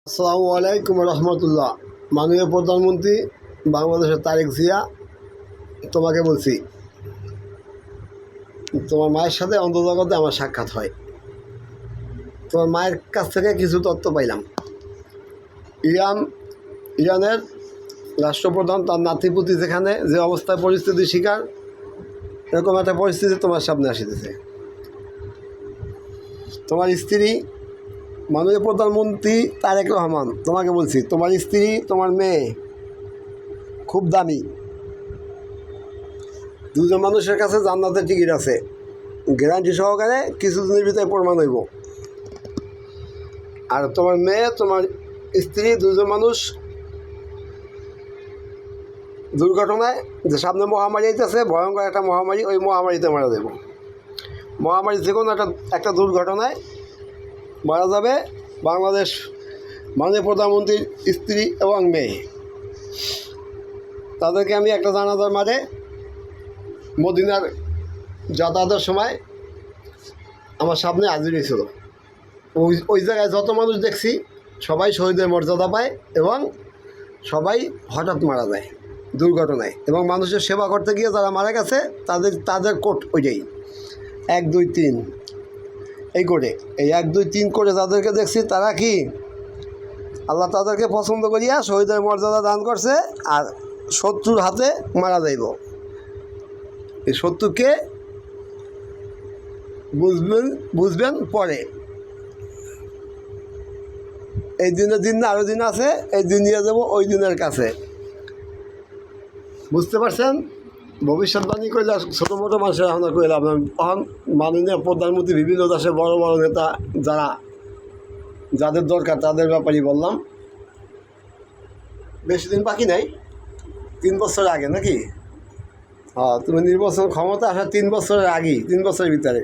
আসসালামু আলাইকুম রহমতুল্লাহ। মাননীয় প্রধানমন্ত্রী বাংলাদেশের তারেক জিয়া, তোমাকে বলছি, তোমার মায়ের সাথে অন্তর্জগতে আমার সাক্ষাৎ হয়। তোমার মায়ের কাছ থেকে কিছু তথ্য পাইলাম। ইরানের রাষ্ট্রপ্রধান তার নাতিপুতি যেখানে যে অবস্থায় পরিস্থিতির শিকার, এরকম একটা পরিস্থিতি তোমার সামনে আসিতেছে। তোমার স্ত্রী মাননীয় প্রধানমন্ত্রী তারেক রহমান, তোমাকে বলছি, তোমার স্ত্রী, তোমার মেয়ে খুব দামি। দুজন মানুষের কাছে জান্নাতের টিকিট আছে, গ্যারান্টি সহকারে কিছুদিনের ভিতরে প্রমাণ হইব। আর তোমার মেয়ে, তোমার স্ত্রী, দুজন মানুষ দুর্ঘটনায়, যে সামনে মহামারী আইতেছে, ভয়ঙ্কর একটা মহামারী, ওই মহামারীতে মারা যাব। মহামারী যে কোনো একটা দুর্ঘটনায় মারা যাবে বাংলাদেশ মাননীয় প্রধানমন্ত্রীর স্ত্রী এবং মেয়ে। তাদেরকে আমি একটা জানাজার মাঝে মদিনার যাতায়াতের সময় আমার সামনে হাজির হয়েছিল। ওই জায়গায় যত মানুষ দেখছি সবাই শহীদের মর্যাদা পায় এবং সবাই হঠাৎ মারা যায় দুর্ঘটনায়। এবং মানুষের সেবা করতে গিয়ে যারা মারা গেছে তাদের কোট ওইটাই 1, 2, 3 এই করে, এই 1, 2, 3 করে যাদেরকে দেখছি তারা কি আল্লাহ তাদেরকে পছন্দ করিয়া শহীদের মর্যাদা দান করছে। আর শত্রুর হাতে মারা যাইব, এই শত্রুকে বুঝবেন পরে। এই দিনের দিন না, আরও দিন আছে, এই দিন নিয়ে যাবো ওই দিনের কাছে। বুঝতে পারছেন? ভবিষ্যৎবাণী করলে ছোটো মোটো মানুষের এখন কইলাম। এখন মাননীয় প্রধানমন্ত্রী, বিভিন্ন দেশের বড় বড় নেতা যাদের দরকার তাদের ব্যাপারেই বললাম। বেশি দিন বাকি নাই, 3 বছর আগে নাকি? হ্যাঁ, তুমি নির্বাচন ক্ষমতা আসার 3 বছরের আগেই, 3 বছরের ভিতরে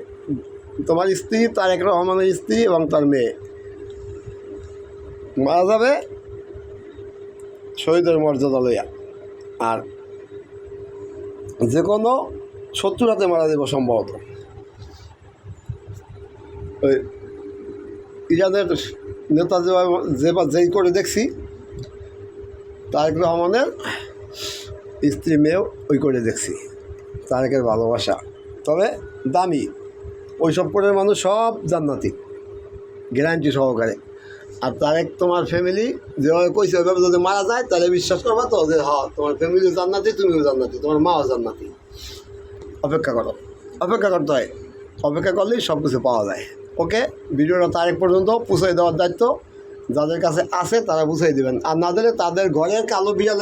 তোমার স্ত্রী, তারেক রহমানের স্ত্রী এবং তার মেয়ে মারা যাবে শহীদের মর্যাদা লইয়া। আর যে কোনো শত্রুর হাতে মারা যাব সম্ভবত। ওই ইরানের নেতা যেই করে দেখছি, তারেক রহমানের স্ত্রী মেয়েও ওই করে দেখছি। তারেকের ভালোবাসা তবে দামি, ওই সব করে মানুষ সব জান্নাতি, গ্যারান্টি সহকারে। আর তারেক তোমার ফ্যামিলি যেভাবে কইছে ওইভাবে যদি মারা যায় তাহলে বিশ্বাস করবা তো যে হ্যাঁ তোমার ফ্যামিলিও জান্নাতি, তুমিও জান্নাতি, তোমার মাও জান্নাতি। অপেক্ষা করতে হয়, অপেক্ষা করলেই সব কিছু পাওয়া যায়। ওকে, ভিডিওটা তারিখ পর্যন্ত পৌঁছে দেওয়ার দায়িত্ব যাদের কাছে আছে তারা বুঝিয়ে দেবেন, আর না দিলে তাদের ঘরের কালো বিড়াল